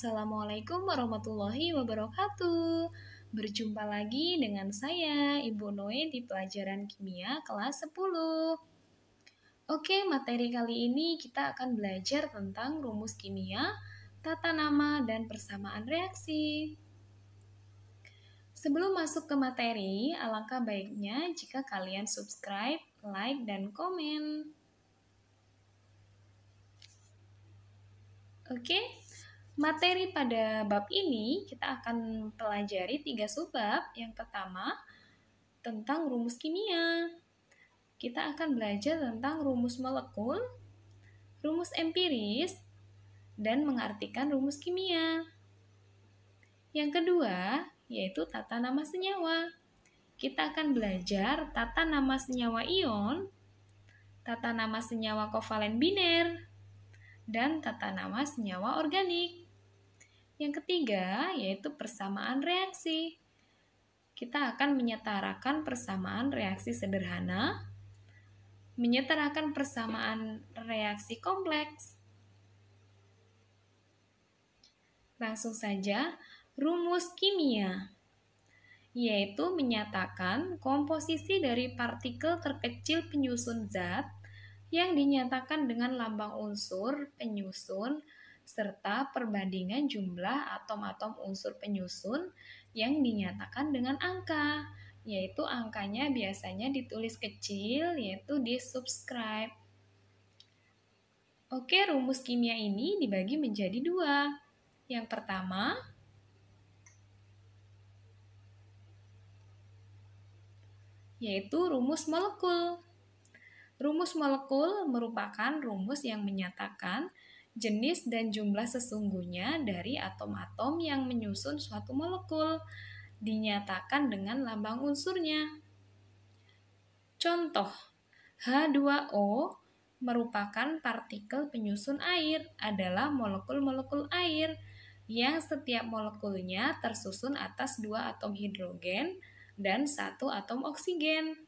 Assalamualaikum warahmatullahi wabarakatuh. Berjumpa lagi dengan saya, Ibu Noe di pelajaran kimia kelas 10. Oke, materi kali ini kita akan belajar tentang rumus kimia, tata nama, dan persamaan reaksi. Sebelum masuk ke materi, alangkah baiknya jika kalian subscribe, like, dan komen. Oke, materi pada bab ini kita akan pelajari 3 subbab. Yang pertama, tentang rumus kimia. Kita akan belajar tentang rumus molekul, rumus empiris, dan mengartikan rumus kimia. Yang kedua, yaitu tata nama senyawa. Kita akan belajar tata nama senyawa ion, tata nama senyawa kovalen biner, dan tata nama senyawa organik. Yang ketiga, yaitu persamaan reaksi. Kita akan menyetarakan persamaan reaksi sederhana, menyetarakan persamaan reaksi kompleks. Langsung saja, rumus kimia, yaitu menyatakan komposisi dari partikel terkecil penyusun zat yang dinyatakan dengan lambang unsur penyusun serta perbandingan jumlah atom-atom unsur penyusun yang dinyatakan dengan angka, yaitu angkanya biasanya ditulis kecil, yaitu di subscribe. Oke, rumus kimia ini dibagi menjadi dua. Yang pertama, yaitu rumus molekul. Rumus molekul merupakan rumus yang menyatakan jenis dan jumlah sesungguhnya dari atom-atom yang menyusun suatu molekul, dinyatakan dengan lambang unsurnya. Contoh, H2O merupakan partikel penyusun air, adalah molekul-molekul air, yang setiap molekulnya tersusun atas 2 atom hidrogen dan 1 atom oksigen.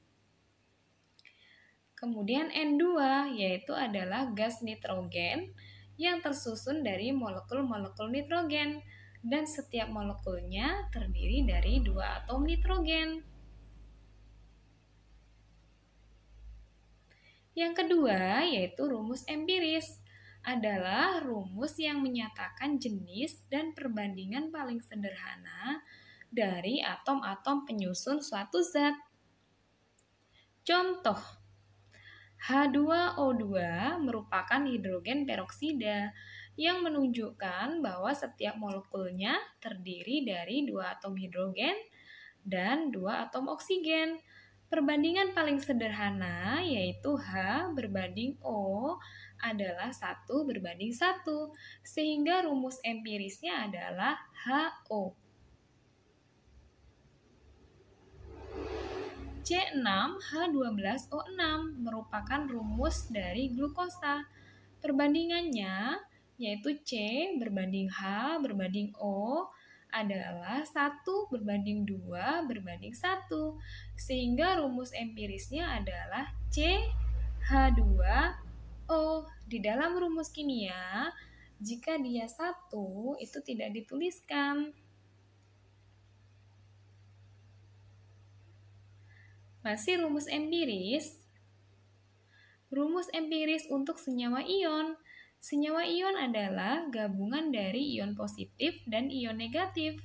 Kemudian N2 yaitu adalah gas nitrogen yang tersusun dari molekul-molekul nitrogen dan setiap molekulnya terdiri dari 2 atom nitrogen. Yang kedua yaitu rumus empiris, adalah rumus yang menyatakan jenis dan perbandingan paling sederhana dari atom-atom penyusun suatu zat. Contoh, H2O2 merupakan hidrogen peroksida yang menunjukkan bahwa setiap molekulnya terdiri dari 2 atom hidrogen dan 2 atom oksigen. Perbandingan paling sederhana yaitu H berbanding O adalah 1:1, sehingga rumus empirisnya adalah HO. C6H12O6 merupakan rumus dari glukosa. Perbandingannya yaitu C berbanding H berbanding O adalah 1:2:1, sehingga rumus empirisnya adalah CH2O. Di dalam rumus kimia, jika dia 1 itu tidak dituliskan. Masih rumus empiris. Rumus empiris untuk senyawa ion. Senyawa ion adalah gabungan dari ion positif dan ion negatif.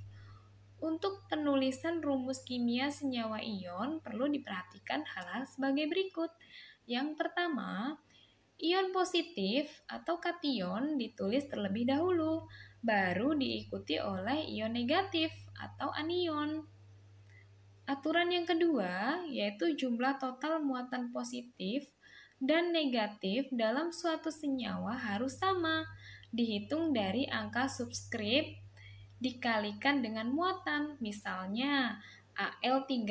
Untuk penulisan rumus kimia senyawa ion perlu diperhatikan hal-hal sebagai berikut. Yang pertama, ion positif atau kation ditulis terlebih dahulu, baru diikuti oleh ion negatif atau anion. Aturan yang kedua yaitu jumlah total muatan positif dan negatif dalam suatu senyawa harus sama, dihitung dari angka subskrip dikalikan dengan muatan. Misalnya, Al3+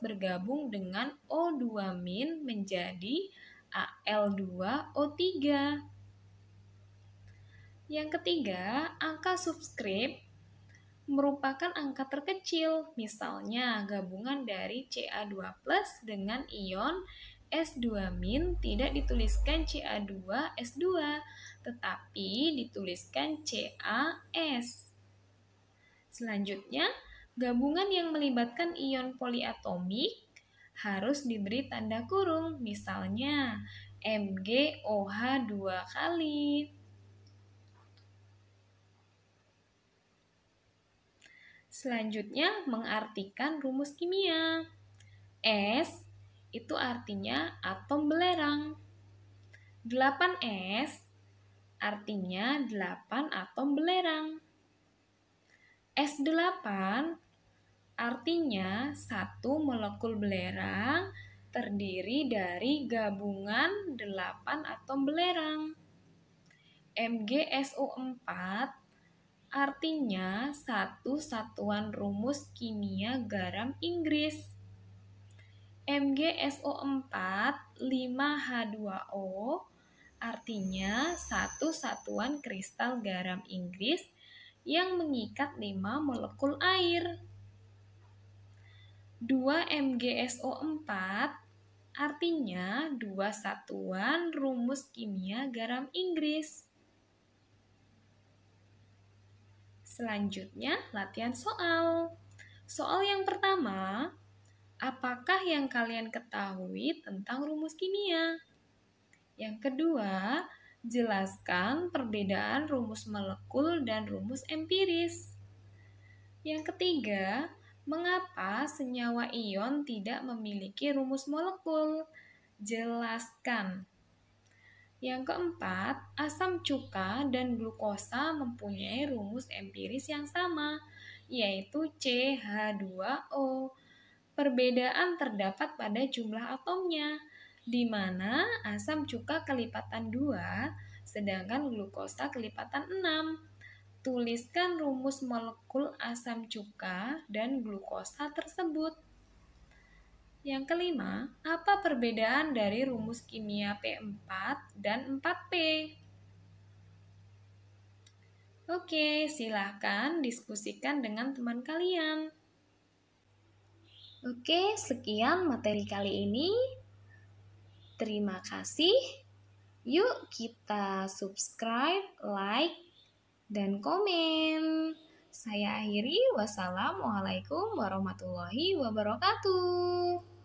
bergabung dengan O2- menjadi Al2O3. Yang ketiga, angka subskrip merupakan angka terkecil, misalnya gabungan dari Ca2+ dengan ion S2- tidak dituliskan Ca2S2, tetapi dituliskan CaS. Selanjutnya, gabungan yang melibatkan ion poliatomik harus diberi tanda kurung, misalnya MgOH 2 kali. Selanjutnya, mengartikan rumus kimia. S itu artinya atom belerang. 8S artinya 8 atom belerang. S8 artinya 1 molekul belerang terdiri dari gabungan 8 atom belerang. MgSO4 artinya 1 satuan rumus kimia garam Inggris. MgSO4 5H2O artinya 1 satuan kristal garam Inggris yang mengikat 5 molekul air. 2MgSO4 artinya 2 satuan rumus kimia garam Inggris. Selanjutnya, latihan soal. Soal yang pertama, apakah yang kalian ketahui tentang rumus kimia? Yang kedua, jelaskan perbedaan rumus molekul dan rumus empiris. Yang ketiga, mengapa senyawa ion tidak memiliki rumus molekul? Jelaskan. Yang keempat, asam cuka dan glukosa mempunyai rumus empiris yang sama, yaitu CH2O. Perbedaan terdapat pada jumlah atomnya, di mana asam cuka kelipatan 2, sedangkan glukosa kelipatan 6. Tuliskan rumus molekul asam cuka dan glukosa tersebut. Yang kelima, apa perbedaan dari rumus kimia P4 dan 4P? Oke, silahkan diskusikan dengan teman kalian. Oke, sekian materi kali ini. Terima kasih. Yuk kita subscribe, like, dan komen. Saya akhiri. Wassalamualaikum warahmatullahi wabarakatuh.